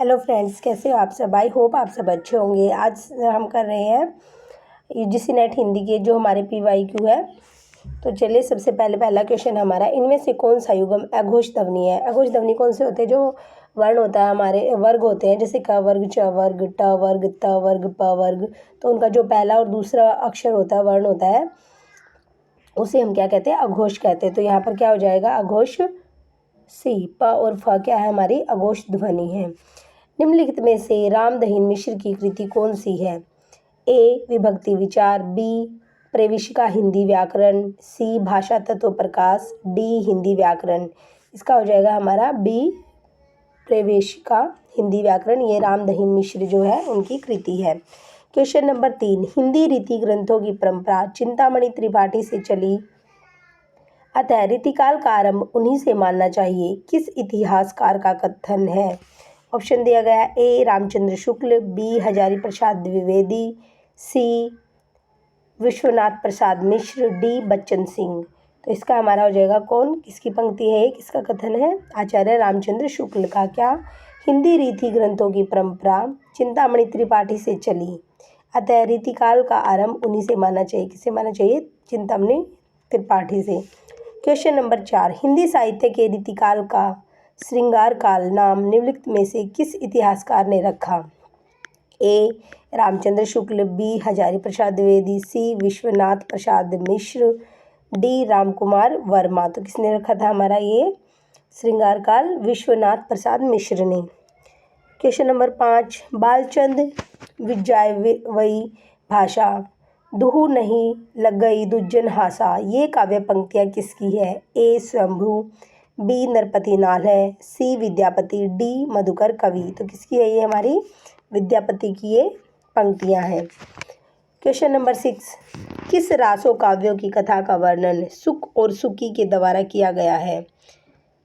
Hello friends, कैसे हो आप सब। आई होप आप सब अच्छे होंगे। आज हम कर रहे हैं यूजीसी नेट हिंदी के जो हमारे PYQ है। तो चलिए सबसे पहला क्वेश्चन हमारा, इनमें से कौन सा युग्म अघोष ध्वनि है। अघोष ध्वनि कौन से होते हैं? जो वर्ण होता है, हमारे वर्ग होते हैं, जैसे क वर्ग, च वर्ग, ट वर्ग, त वर्ग, प वर्ग। तो उनका जो पहला और दूसरा अक्षर होता है, वर्ण होता है, उसे हम क्या कहते हैं? अघोष कहते हैं। तो यहाँ पर क्या हो जाएगा? अघोष सी। प और फ क्या है? हमारी अघोष ध्वनि है। निम्नलिखित में से रामदहिन मिश्र की कृति कौन सी है? ए विभक्ति विचार, बी प्रविष्टिका हिंदी व्याकरण, सी भाषा तत्व प्रकाश, डी हिंदी व्याकरण। इसका हो जाएगा हमारा बी प्रवेशिका हिंदी व्याकरण। ये रामदहिन मिश्र जो है उनकी कृति है। क्वेश्चन नंबर 3, हिंदी रीति ग्रंथों की परंपरा चिंतामणि त्रिपाठी से चली, अतः रीतिकाल का आरंभ उन्हीं से मानना चाहिए। किस इतिहासकार का कथन है? ऑप्शन दिया गया है। ए रामचंद्र शुक्ल, बी हजारी प्रसाद द्विवेदी, सी विश्वनाथ प्रसाद मिश्र, डी बच्चन सिंह। तो इसका हमारा हो जाएगा कौन? किसकी पंक्ति है? किसका कथन है? आचार्य रामचंद्र शुक्ल का। क्या? हिंदी रीति ग्रंथों की परंपरा चिंतामणि त्रिपाठी से चली, अतः रीतिकाल का आरंभ उन्हीं से मानना चाहिए। किसे मानना चाहिए? चिंतामणि त्रिपाठी से। क्वेश्चन नंबर 4, हिंदी साहित्य के रीतिकाल का श्रृंगार काल नाम निम्नलिखित में से किस इतिहासकार ने रखा? ए रामचंद्र शुक्ल, बी हजारी प्रसाद द्विवेदी, सी विश्वनाथ प्रसाद मिश्र, डी रामकुमार वर्मा। तो किसने रखा था हमारा ये श्रृंगार काल? विश्वनाथ प्रसाद मिश्र ने। क्वेश्चन नंबर 5, बालचंद विजयवई भाषा, दुहु नहीं लग गई दुज्जन हासा, ये काव्य पंक्तियाँ किसकी है? ए शंभु, बी नरपति नाल है, सी विद्यापति, डी मधुकर कवि। तो किसकी है ये? हमारी विद्यापति की ये पंक्तियाँ हैं। क्वेश्चन नंबर 6, किस रासो काव्यों की कथा का वर्णन सुक और सुकी के द्वारा किया गया है?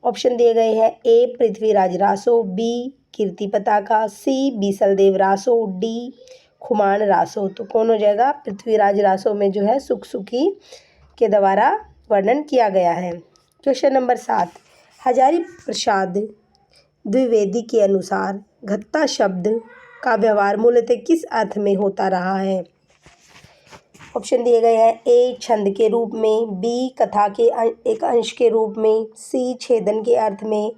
ऑप्शन दिए गए हैं। ए पृथ्वीराज रासो, बी कीर्ति पताका, सी बीसलदेव रासो, डी खुमान रासो। तो कौन हो जाएगा? पृथ्वीराज रासो में जो है सुक सुकी के द्वारा वर्णन किया गया है। क्वेश्चन नंबर 7, हजारी प्रसाद द्विवेदी के अनुसार घत्ता शब्द का व्यवहार मूलतः किस अर्थ में होता रहा है? ऑप्शन दिए गए हैं। ए छंद के रूप में, बी कथा के एक अंश के रूप में, सी छेदन के अर्थ में,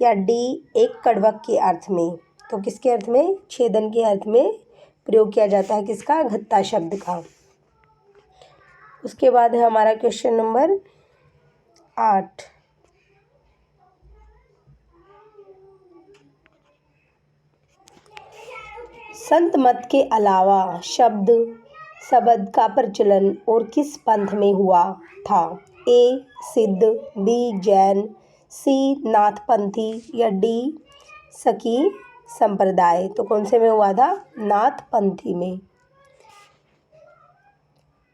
या डी एक कड़वक के अर्थ में। तो किसके अर्थ में? छेदन के अर्थ में प्रयोग किया जाता है किसका? घत्ता शब्द का। उसके बाद है हमारा क्वेश्चन नंबर 8, संत मत के अलावा शब्द का प्रचलन और किस पंथ में हुआ था? ए सिद्ध, बी जैन, सी नाथपंथी, या डी सखी संप्रदाय। तो कौन से में हुआ था? नाथपंथी में।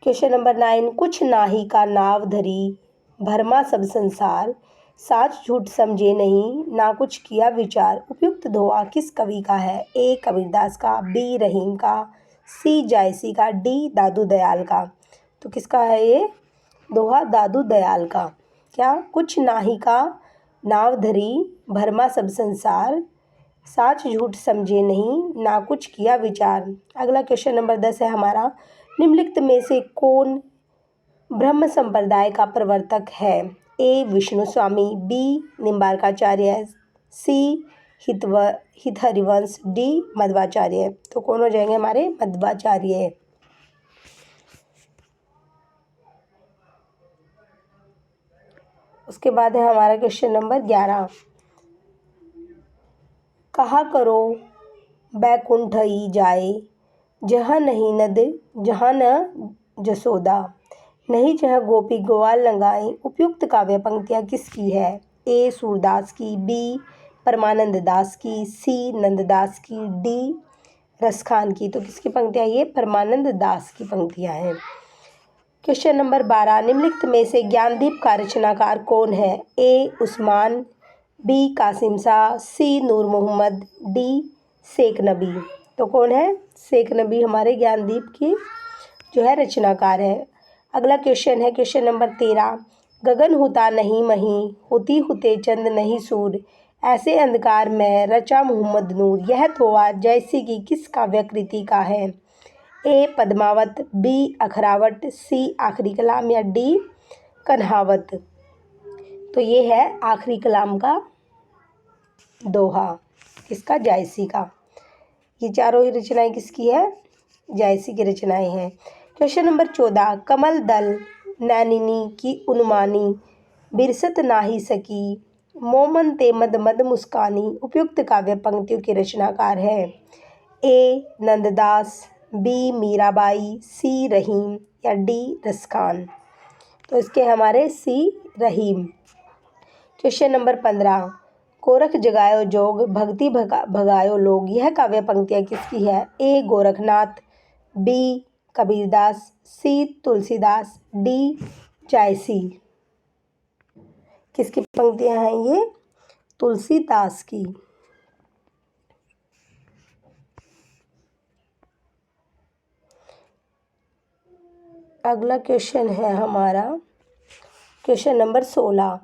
क्वेश्चन नंबर 9, कुछ नाही का नाव धरी भरमा सब संसार, साच झूठ समझे नहीं ना कुछ किया विचार, उपयुक्त दोहा किस कवि का है? ए कबीरदास का, बी रहीम का, सी जायसी का, डी दादू दयाल का। तो किसका है ये दोहा? दादू दयाल का। क्या? कुछ नाही का नाव धरी भरमा सब संसार, साच झूठ समझे नहीं ना कुछ किया विचार। अगला क्वेश्चन नंबर 10 है हमारा, निम्नलिखित में से कौन ब्रह्म संप्रदाय का प्रवर्तक है? ए विष्णु स्वामी, बी निम्बार्काचार्य, सी हितहरिवंश, डी मध्वाचार्य। तो कौन हो जाएंगे हमारे? मध्वाचार्य। उसके बाद है हमारा क्वेश्चन नंबर 11, कहा करो बैकुंठई जाए, जहाँ नहीं नद जहाँ न जसोदा, नहीं जहाँ गोपी ग्वाल लगाए, उपयुक्त काव्य पंक्तियाँ किसकी है? ए सूरदास की, बी परमानंद दास की, सी नंददास की, डी रसखान की। तो किसकी पंक्तियाँ? ये परमानंद दास की पंक्तियाँ हैं। क्वेश्चन नंबर 12, निम्नलिखित में से ज्ञानदीप का रचनाकार कौन है? ए उस्मान, बी कासिम शाह, सी नूर मोहम्मद, डी शेख नबी। तो कौन है? शेख नबी हमारे ज्ञानदीप की जो है रचनाकार है। अगला क्वेश्चन है क्वेश्चन नंबर 13, गगन होता नहीं मही, होती होते चंद नहीं सूर, ऐसे अंधकार में रचा मोहम्मद नूर, यह तोआ जैसी की किस काव्यकृति का है? ए पद्मावत, बी अखरावट, सी आखिरी कलाम या डी कन्हावत। तो ये है आखिरी कलाम का दोहा, किसका? जायसी का। ये चारों ही रचनाएं किसकी है? जायसी की रचनाएं हैं। क्वेश्चन नंबर 14, कमल दल नैनिनी की उन्मानी, बिरसत नाही सकी, मोमन ते मद मद मुस्कानी, उपयुक्त काव्य पंक्तियों के रचनाकार है? ए नंददास, बी मीराबाई, सी रहीम या डी रसखान। तो इसके हमारे सी रहीम। क्वेश्चन नंबर 15, गोरख जगायो जोग भक्ति भगायो लोग, यह काव्य पंक्तियाँ किसकी है? ए गोरखनाथ, बी कबीरदास, सी तुलसीदास, डी जायसी। किसकी पंक्तियाँ हैं ये? तुलसीदास की। अगला क्वेश्चन है हमारा क्वेश्चन नंबर 16,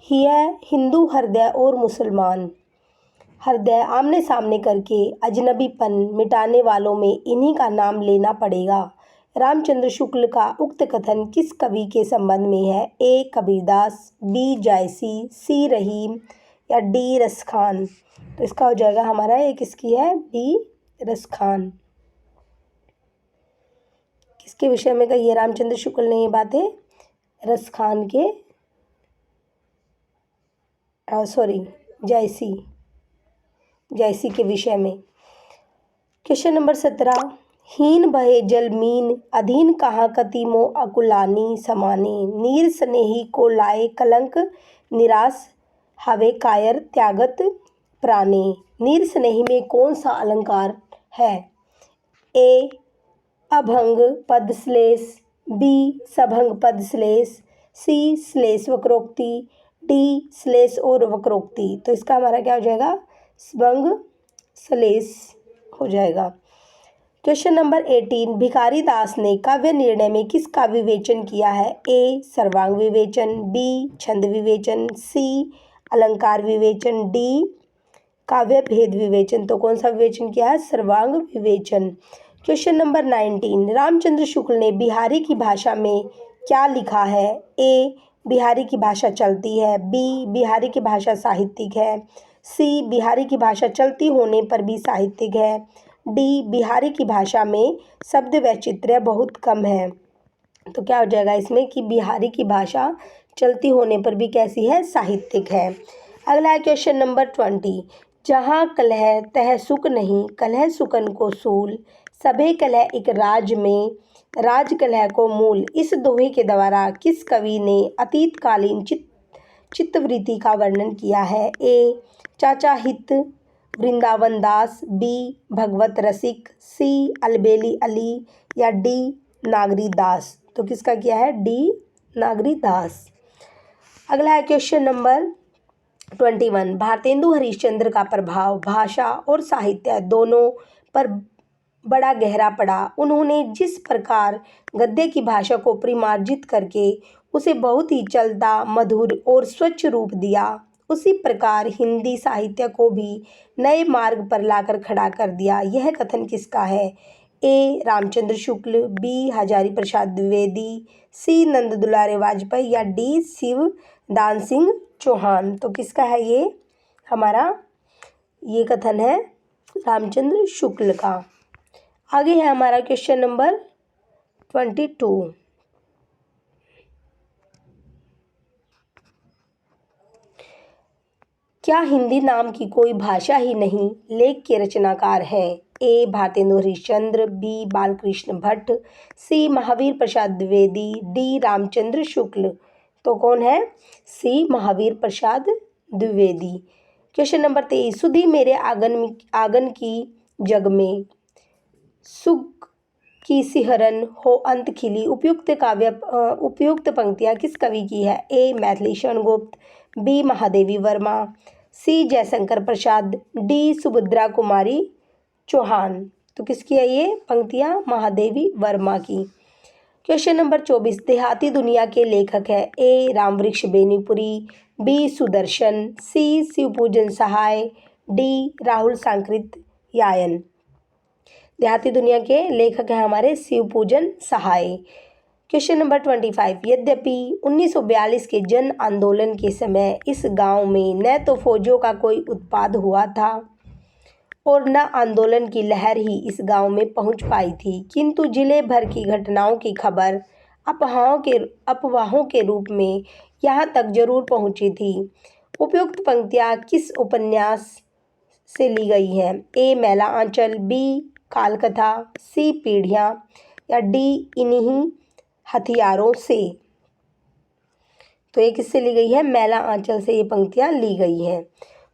यह हिंदू हृदय और मुसलमान हृदय आमने सामने करके अजनबीपन मिटाने वालों में इन्हीं का नाम लेना पड़ेगा। रामचंद्र शुक्ल का उक्त कथन किस कवि के संबंध में है? ए कबीरदास, बी जायसी, सी रहीम या डी रसखान। तो इसका हो जाएगा हमारा ये किसकी है? बी रसखान। किसके विषय में कही है रामचंद्र शुक्ल ने ये बातें? रसखान के जायसी के विषय में। क्वेश्चन नंबर 17, हीन बहे जल मीन अधीन कहाँ कतीमो अकुलानी समाने, नीर स्नेही को लाए कलंक निराश हवे कायर त्यागत प्राणे। नीर स्नेही में कौन सा अलंकार है? ए अभंग पद श्लेष, बी सभंग पद श्लेष, सी श्लेष वक्रोक्ति, डी श्लेष और वक्रोक्ति। तो इसका हमारा क्या हो जाएगा? सभंग श्लेष हो जाएगा। क्वेश्चन नंबर 18, भिखारी दास ने काव्य निर्णय में किसका विवेचन किया है? ए सर्वांग विवेचन, बी छंद विवेचन, सी अलंकार विवेचन, डी काव्य भेद विवेचन। तो कौन सा विवेचन किया है? सर्वांग विवेचन। क्वेश्चन नंबर 19, रामचंद्र शुक्ल ने बिहारी की भाषा में क्या लिखा है? ए बिहारी की भाषा चलती है, बी बिहारी की भाषा साहित्यिक है, सी बिहारी की भाषा चलती होने पर भी साहित्यिक है, डी बिहारी की भाषा में शब्द वैचित्र्य बहुत कम है। तो क्या हो जाएगा इसमें कि बिहारी की भाषा चलती होने पर भी कैसी है? साहित्यिक है। अगला है क्वेश्चन नंबर 20, जहाँ कलह तह सुख नहीं, कलह सुकन को सूल, सभे कलह एक राज में, राज कलह को मूल। इस दोहे के द्वारा किस कवि ने अतीतकालीन चित्तवृत्ति का वर्णन किया है? ए चाचा हित वृंदावन दास, बी भगवत रसिक, सी अलबेली अली या डी नागरी दास। तो किसका किया है? डी नागरी दास। अगला है क्वेश्चन नंबर 21, भारतेंदु हरिश्चंद्र का प्रभाव भाषा और साहित्य दोनों पर बड़ा गहरा पड़ा। उन्होंने जिस प्रकार गद्य की भाषा को परिमार्जित करके उसे बहुत ही चलता, मधुर और स्वच्छ रूप दिया, उसी प्रकार हिंदी साहित्य को भी नए मार्ग पर लाकर खड़ा कर दिया। यह कथन किसका है? ए रामचंद्र शुक्ल, बी हजारी प्रसाद द्विवेदी, सी नंद दुलारे वाजपेयी या डी शिवदान सिंह चौहान। तो किसका है ये? हमारा ये कथन है रामचंद्र शुक्ल का। आगे है हमारा क्वेश्चन नंबर 22, क्या हिंदी नाम की कोई भाषा ही नहीं? लेख के रचनाकार हैं? ए भारतेंदु हरिश्चंद्र, बी बालकृष्ण भट्ट, सी महावीर प्रसाद द्विवेदी, डी रामचंद्र शुक्ल। तो कौन है? सी महावीर प्रसाद द्विवेदी। क्वेश्चन नंबर 23, सुधी मेरे आंगन की जग में, सुख की सिहरन हो अंत खिली। उपयुक्त पंक्तियाँ किस कवि की है? ए मैथिली शरण गुप्त, बी महादेवी वर्मा, सी जयशंकर प्रसाद, डी सुभद्रा कुमारी चौहान। तो किसकी है ये पंक्तियाँ? महादेवी वर्मा की। क्वेश्चन नंबर 24, देहाती दुनिया के लेखक है ए रामवृक्ष बेनीपुरी, बी सुदर्शन, सी शिवपूजन सहाय, डी राहुल सांकृत यायन। देहाती दुनिया के लेखक हैं हमारे शिवपूजन सहाय। क्वेश्चन नंबर 25, यद्यपि 1942 के जन आंदोलन के समय इस गांव में न तो फौजियों का कोई उत्पात हुआ था और न आंदोलन की लहर ही इस गांव में पहुंच पाई थी, किंतु जिले भर की घटनाओं की खबर अफवाहों के रूप में यहाँ तक जरूर पहुंची थी। उपयुक्त पंक्तियाँ किस उपन्यास से ली गई हैं? ए मैला आंचल, बी कालकथा, सी पीढ़ियाँ या डी इन्हीं हथियारों से। तो ये किससे ली गई है? मैला आंचल से ये पंक्तियाँ ली गई हैं।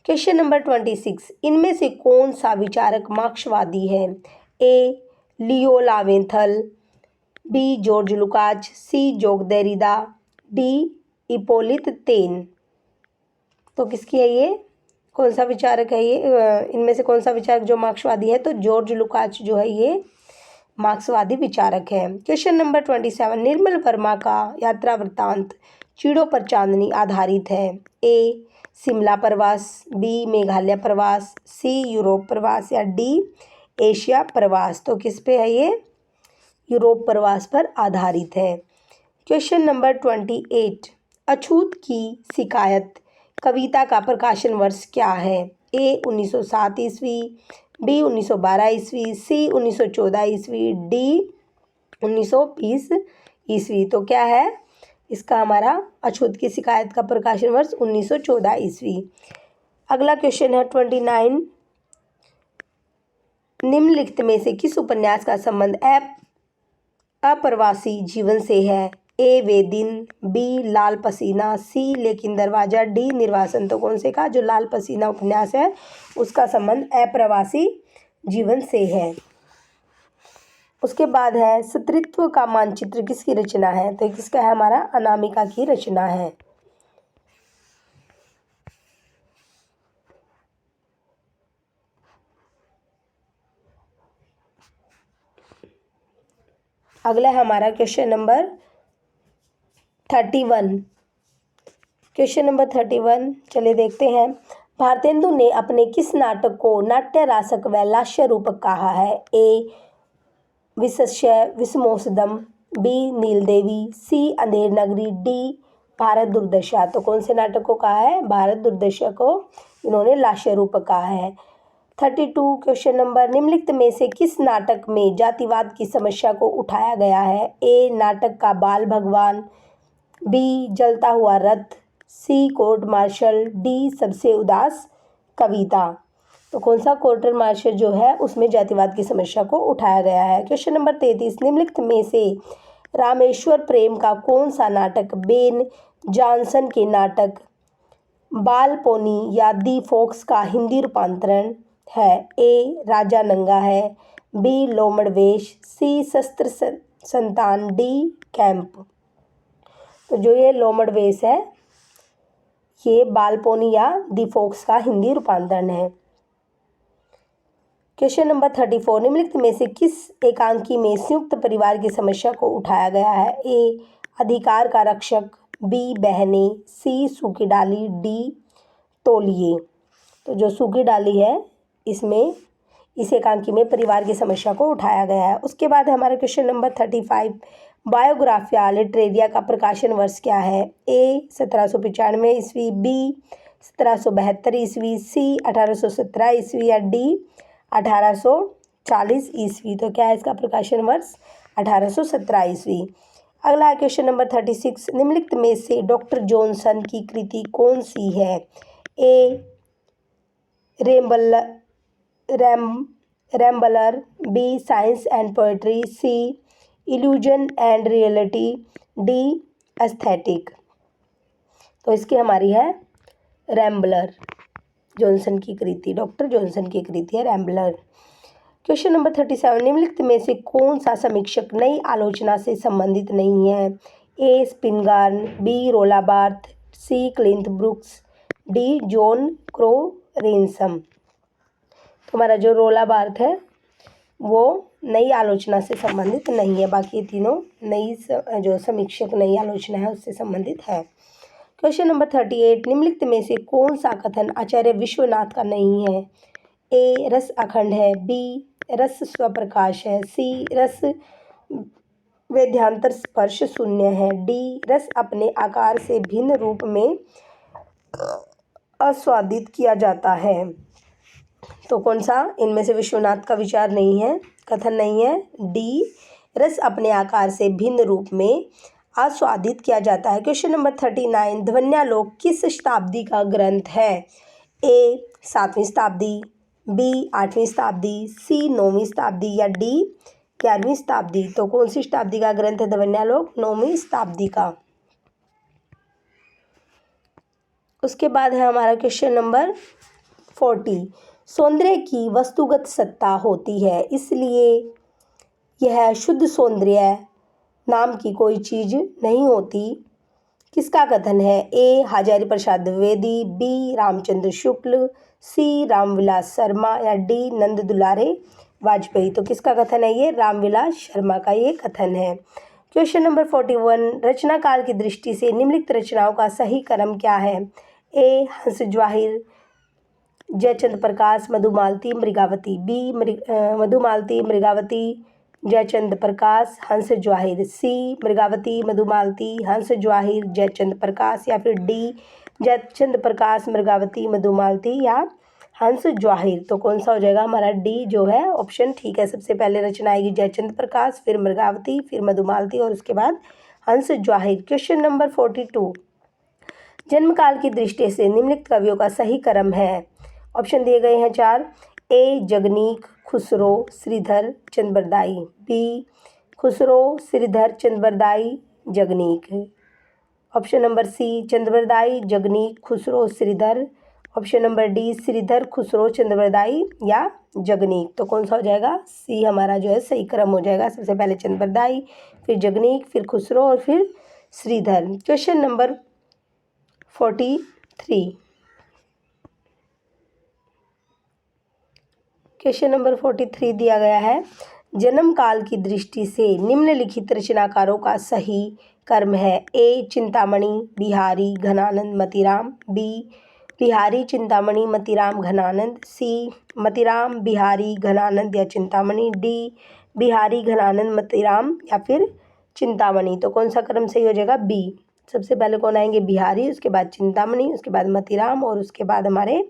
क्वेश्चन नंबर 26, इनमें से कौन सा विचारक मार्क्सवादी है? ए लियो लावेंथल, बी जॉर्ज लुकाच, सी जोग देरिदा, डी इपोलित तेन। तो किसकी है ये? कौन सा विचारक है ये? इनमें से कौन सा विचारक जो मार्क्सवादी है? तो जॉर्ज लुकाच जो है ये मार्क्सवादी विचारक है। क्वेश्चन नंबर 27, निर्मल वर्मा का यात्रा वृत्तांत चीड़ों पर चांदनी आधारित है। ए शिमला प्रवास, बी मेघालय प्रवास, सी यूरोप प्रवास या डी एशिया प्रवास। तो किस पे है ये? यूरोप प्रवास पर आधारित है। क्वेश्चन नंबर 28, अछूत की शिकायत कविता का प्रकाशन वर्ष क्या है? ए 1907 ईस्वी, बी 1912 ईस्वी, सी 1914 ईस्वी, डी 1920 ईस्वी। तो क्या है इसका? हमारा अछूत की शिकायत का प्रकाशन वर्ष 1914 ईस्वी। अगला क्वेश्चन है 29, निम्नलिखित में से किस उपन्यास का संबंध अप्रवासी जीवन से है? ए वे दिन, बी लाल पसीना, सी लेकिन दरवाजा, डी निर्वासन। तो कौन से का? जो लाल पसीना उपन्यास है उसका संबंध अप्रवासी जीवन से है। उसके बाद है सतृत्व का मानचित्र किसकी रचना है? तो किसका है? हमारा अनामिका की रचना है। अगला है हमारा क्वेश्चन नंबर 31। क्वेश्चन नंबर 31 चलिए देखते हैं। भारतेंदु ने अपने किस नाटक को नाट्य रासक व लास्य रूपक कहा है? ए विशस्य विषमोसदम, बी नीलदेवी, सी अंधेर नगरी, डी भारत दुर्दशा। तो कौन से नाटक को कहा है? भारत दुर्दशा को इन्होंने लास्य रूपक कहा है। 32 क्वेश्चन नंबर, निम्नलिखित में से किस नाटक में जातिवाद की समस्या को उठाया गया है? ए नाटक का बाल भगवान, बी जलता हुआ रथ, सी कोर्ट मार्शल, डी सबसे उदास कविता। तो कौन सा कोर्ट मार्शल जो है उसमें जातिवाद की समस्या को उठाया गया है। क्वेश्चन नंबर 33, निम्नलिखित में से रामेश्वर प्रेम का कौन सा नाटक बेन जॉनसन के नाटक बाल पोनी या दी फॉक्स का हिंदी रूपांतरण है? ए राजा नंगा है, बी लोमड़ वेश, सी शस्त्र संतान, डी कैंप। तो जो ये लोमड़ वेश है ये बालपोनी या दी फॉक्स का हिंदी रूपांतरण है। क्वेश्चन नंबर 34, निम्नलिखित में से किस एकांकी में संयुक्त परिवार की समस्या को उठाया गया है? ए अधिकार का रक्षक, बी बहने, सी सूखी डाली, डी तौलिए। तो जो सूखी डाली है इसमें इस एकांकी में परिवार की समस्या को उठाया गया है। उसके बाद हमारा क्वेश्चन नंबर 35, बायोग्राफिया लिटरेरिया का प्रकाशन वर्ष क्या है? ए 1795 ईस्वी, बी 1772 ईस्वी, सी 1817 ईस्वी या डी 1840 ईस्वी। तो क्या है इसका प्रकाशन वर्ष? 1817 ईस्वी। अगला है क्वेश्चन नंबर 36, निम्नलिखित में से डॉक्टर जॉनसन की कृति कौन सी है? A rambler, B science and poetry, C illusion and reality, D aesthetic. तो इसकी हमारी है रैम्बलर, जॉनसन की कृति, डॉक्टर जॉनसन की कृति है रैम्बलर। क्वेश्चन नंबर 37, निम्नलिखित में से कौन सा समीक्षक नई आलोचना से संबंधित नहीं है? ए स्पिनगार्न, बी रोला बार्थ, सी क्लिंथ ब्रुक्स, डी जॉन क्रो रेंसम। तो हमारा जो रोला बार्थ है वो नई आलोचना से संबंधित नहीं है। बाकी ये तीनों नई जो समीक्षक नई आलोचना है उससे संबंधित है। क्वेश्चन नंबर 38, निम्नलिखित में से कौन सा कथन आचार्य विश्वनाथ का नहीं है? ए रस अखंड है, बी रस स्वप्रकाश है, सी रस वेद्यांतर स्पर्श शून्य है, डी रस अपने आकार से भिन्न रूप में आस्वादित किया जाता है। तो कौन सा इनमें से विश्वनाथ का विचार नहीं है, कथन नहीं है? डी रस अपने आकार से भिन्न रूप में आस्वादित किया जाता है। क्वेश्चन नंबर 39, ध्वन्यालोक किस शताब्दी का ग्रंथ है? ए 7वीं शताब्दी, बी 8वीं शताब्दी, सी 9वीं शताब्दी या डी 11वीं शताब्दी। तो कौन सी शताब्दी का ग्रंथ है ध्वन्यालोक? 9वीं शताब्दी का। उसके बाद है हमारा क्वेश्चन नंबर 40, सौंदर्य की वस्तुगत सत्ता होती है, इसलिए यह शुद्ध सौंदर्य नाम की कोई चीज़ नहीं होती, किसका कथन है? ए हजारी प्रसाद द्विवेदी, बी रामचंद्र शुक्ल, सी रामविलास शर्मा या डी नंद दुलारे वाजपेयी। तो किसका कथन है ये? रामविलास शर्मा का ये कथन है। क्वेश्चन नंबर 41, रचना काल की दृष्टि से निम्नलिखित रचनाओं का सही क्रम क्या है? ए हंस ज्वाहिर, जयचंद प्रकाश, मधुमालती, मृगावती, बी मधुमालती, मृगावती, जयचंद प्रकाश, हंस ज्वाहिर, सी मृगावती, मधुमालती, हंस ज्वाहिर, जयचंद प्रकाश या फिर डी जयचंद प्रकाश, मृगावती, मधुमालती या हंस ज्वाहिर। तो कौन सा हो जाएगा हमारा? डी जो है ऑप्शन ठीक है। सबसे पहले रचना आएगी जयचंद प्रकाश, फिर मृगावती, फिर मधुमालती और उसके बाद हंस ज्वाहिर। क्वेश्चन नंबर 42, जन्म काल की दृष्टि से निम्नलिखित कवियों का सही क्रम है। ऑप्शन दिए गए हैं 4। A Jagnik, Khusro, Shridhar, Chandbardai, B Khusro, Shridhar, Chandbardai, Jagnik. Option number C Chandbardai, Jagnik, Khusro, Shridhar. Option number D Shridhar, Khusro, Chandbardai या जगनीक। तो कौन सा हो जाएगा? सी हमारा जो है सही क्रम हो जाएगा। सबसे पहले चंद्रबरदाई, फिर जगनीक, फिर खुसरो और फिर Shridhar. Question number 43, question number 43 दिया गया है, जन्म काल की दृष्टि से निम्नलिखित रचनाकारों का सही क्रम है। ए चिंतामणि, बिहारी, घनानंद, मतीराम, बी बिहारी, चिंतामणि, मतीराम, घनानंद, सी मतीराम, बिहारी, घनानंद या चिंतामणि, डी बिहारी, घनानंद, मतीराम या फिर चिंतामणि। तो कौन सा क्रम सही हो जाएगा? बी। सबसे पहले कौन आएंगे? बिहारी, उसके बाद चिंतामणि, उसके बाद मतीराम और उसके बाद हमारे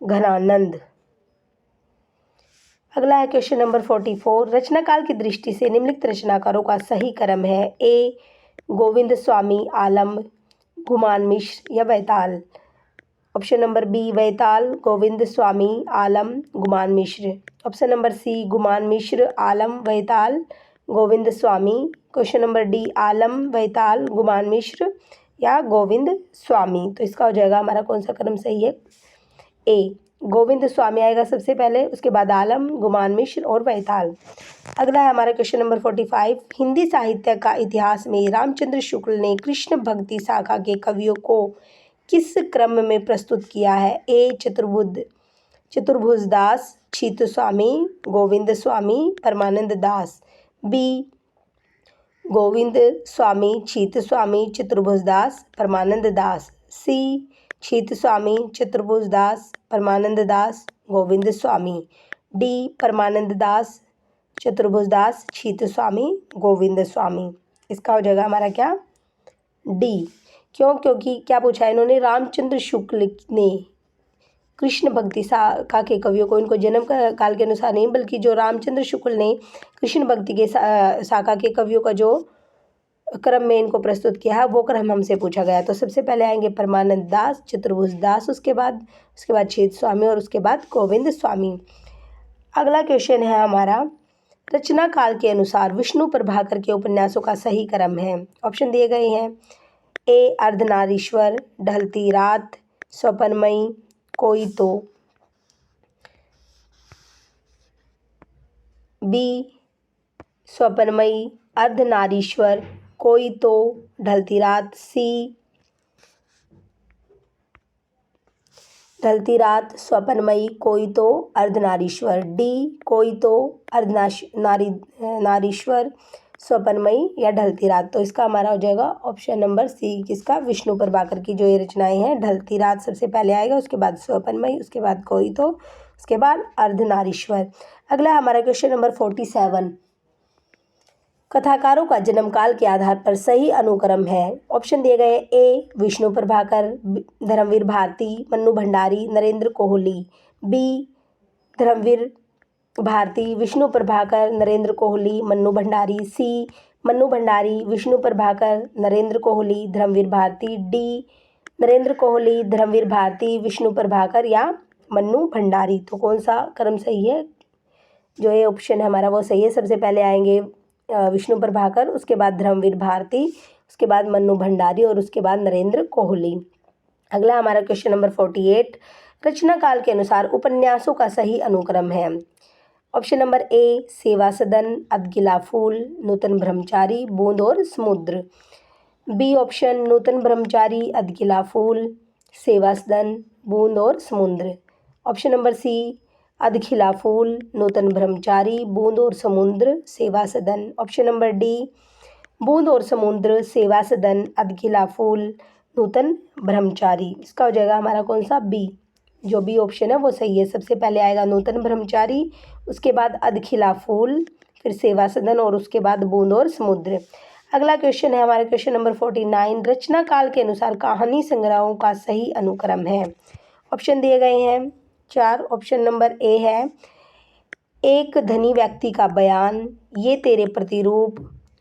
घनानंद। अगला है क्वेश्चन नंबर 44, रचना काल की दृष्टि से निम्नलिखित रचनाकारों का सही क्रम है। ए गोविंद स्वामी आलम, गुमान मिश्र या बैताल। ऑप्शन नंबर बी बैताल, गोविंद स्वामी आलम, गुमान मिश्र। ऑप्शन नंबर सी गुमान मिश्र, आलम, बैताल, गोविंद स्वामी। क्वेश्चन नंबर डी आलम, बैताल, गुमान मिश्र या गोविंद स्वामी। तो इसका हो जाएगा हमारा कौन सा क्रम सही है? ए गोविंद स्वामी आएगा सबसे पहले, उसके बाद आलम, गुमान मिश्र और बैताल। अगला है हमारा क्वेश्चन नंबर 45, हिंदी साहित्य का इतिहास में रामचंद्र शुक्ल ने कृष्ण भक्ति शाखा के कवियों को किस क्रम में प्रस्तुत किया है? ए चतुर्भुज दास, छीत स्वामी, गोविंद स्वामी, परमानंद दास, बी गोविंद स्वामी, छीत स्वामी, चतुर्भुज दास, परमानंद दास, सी छीत स्वामी, चतुर्भुज दास, परमानंद दास, गोविंद स्वामी, डी परमानंद दास, चतुर्भुज दास, छीत स्वामी, गोविंद स्वामी। इसका हो जाएगा हमारा क्या? डी। क्यों? क्योंकि क्या पूछा है इन्होंने? रामचंद्र शुक्ल ने कृष्ण भक्ति शाखा के कवियों को, इनको जन्म काल के अनुसार नहीं बल्कि जो रामचंद्र शुक्ल ने कृष्ण भक्ति के शाखा के कवियों का जो क्रम में इनको प्रस्तुत किया है वो क्रम हमसे पूछा गया। तो सबसे पहले आएंगे परमानंद दास, चतुर्भुज दास, उसके बाद छेद स्वामी और उसके बाद गोविंद स्वामी। अगला क्वेश्चन है हमारा, रचना काल के अनुसार विष्णु प्रभाकर के उपन्यासों का सही क्रम है। ऑप्शन दिए गए हैं। ए अर्धनारीश्वर, ढलती रात, स्वप्नमयी, कोई तो, बी स्वप्नमयी, अर्धनारीश्वर, कोई तो, ढलती रात, सी ढलती रात, स्वप्नमयी, कोई तो, अर्धनारीश्वर। डी कोई तो, नारीश्वर, स्वप्नमयी या ढलती रात। तो इसका हमारा हो जाएगा ऑप्शन नंबर सी, किसका, विष्णु प्रभाकर की जो ये रचनाएं हैं। ढलती रात सबसे पहले आएगा, उसके बाद स्वप्नमयी, उसके बाद कोई तो, उसके बाद अर्धनारीश्वर। अगला हमारा क्वेश्चन नंबर 47, कथाकारों का जन्म काल के आधार पर सही अनुक्रम है। ऑप्शन दिए गए ए विष्णु प्रभाकर, धर्मवीर भारती, मन्नू भंडारी, नरेंद्र कोहली। बी धर्मवीर भारती, विष्णु प्रभाकर, नरेंद्र कोहली, मन्नू भंडारी। सी मन्नू भंडारी, विष्णु प्रभाकर, नरेंद्र कोहली, धर्मवीर भारती। डी नरेंद्र कोहली, धर्मवीर भारती, विष्णु प्रभाकर या मन्नू भंडारी। तो कौन सा क्रम सही है? जो ये ऑप्शन है हमारा वो सही है। सबसे पहले आएंगे विष्णु प्रभाकर, उसके बाद धर्मवीर भारती, उसके बाद मन्नू भंडारी और उसके बाद नरेंद्र कोहली। अगला हमारा क्वेश्चन नंबर 48, रचना काल के अनुसार उपन्यासों का सही अनुक्रम है। ऑप्शन नंबर ए सेवा सदन, अधगिला फूल, नूतन ब्रह्मचारी, बूंद और समुद्र। बी ऑप्शन नूतन ब्रह्मचारी, अधगिला फूल, सेवा सदन, बूंद और समुद्र। ऑप्शन नंबर सी अधखिला फूल, नूतन ब्रह्मचारी, बूंद और समुद्र, सेवा सदन। ऑप्शन नंबर डी बूंद और समुद्र, सेवा सदन, अधखिला फूल, नूतन ब्रह्मचारी। इसका हो जाएगा हमारा कौन सा, बी। जो बी ऑप्शन है वो सही है। सबसे पहले आएगा नूतन ब्रह्मचारी, उसके बाद अधखिला फूल, फिर सेवा सदन और उसके बाद बूंद और समुद्र। अगला क्वेश्चन है हमारा क्वेश्चन नंबर 49, रचना काल के अनुसार कहानी संग्रहों का सही अनुक्रम है। ऑप्शन दिए गए हैं 4। ऑप्शन नंबर ए है एक धनी व्यक्ति का बयान, ये तेरे प्रतिरूप,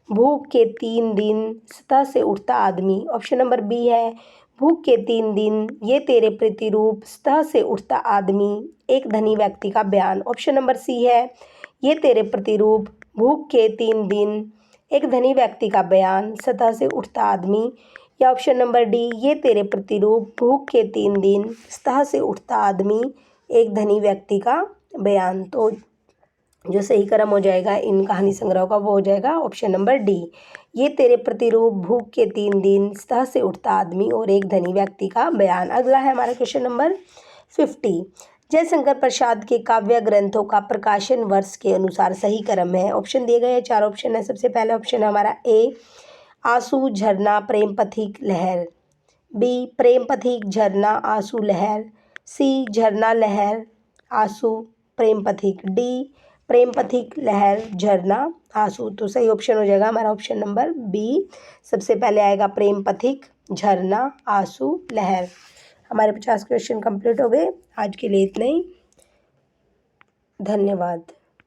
भूख के 3 दिन, सतह से उठता आदमी। ऑप्शन नंबर बी है भूख के 3 दिन, ये तेरे प्रतिरूप, सतह से उठता आदमी, एक धनी व्यक्ति का बयान। ऑप्शन नंबर सी है ये तेरे प्रतिरूप, भूख के 3 दिन, एक धनी व्यक्ति का बयान, सतह से उठता आदमी। या ऑप्शन नंबर डी ये तेरे प्रतिरूप, भूख के 3 दिन, सतह से उठता आदमी, एक धनी व्यक्ति का बयान। तो जो सही क्रम हो जाएगा इन कहानी संग्रह का वो हो जाएगा ऑप्शन नंबर डी, ये तेरे प्रतिरूप, भूख के 3 दिन, सतह से उठता आदमी और एक धनी व्यक्ति का बयान। अगला है हमारा क्वेश्चन नंबर 50, जयशंकर प्रसाद के काव्य ग्रंथों का प्रकाशन वर्ष के अनुसार सही क्रम है। ऑप्शन दिए गए हैं 4 ऑप्शन है। सबसे पहला ऑप्शन है हमारा ए आंसू झरना प्रेम पथिक लहर। बी प्रेम पथिक झरना आंसू लहर। सी झरना लहर आंसू प्रेम पथिक। डी प्रेम पथिक लहर झरना आंसू। तो सही ऑप्शन हो जाएगा हमारा ऑप्शन नंबर बी। सबसे पहले आएगा प्रेम पथिक झरना आंसू लहर। हमारे 50 क्वेश्चन कंप्लीट हो गए। आज के लिए इतना ही। धन्यवाद।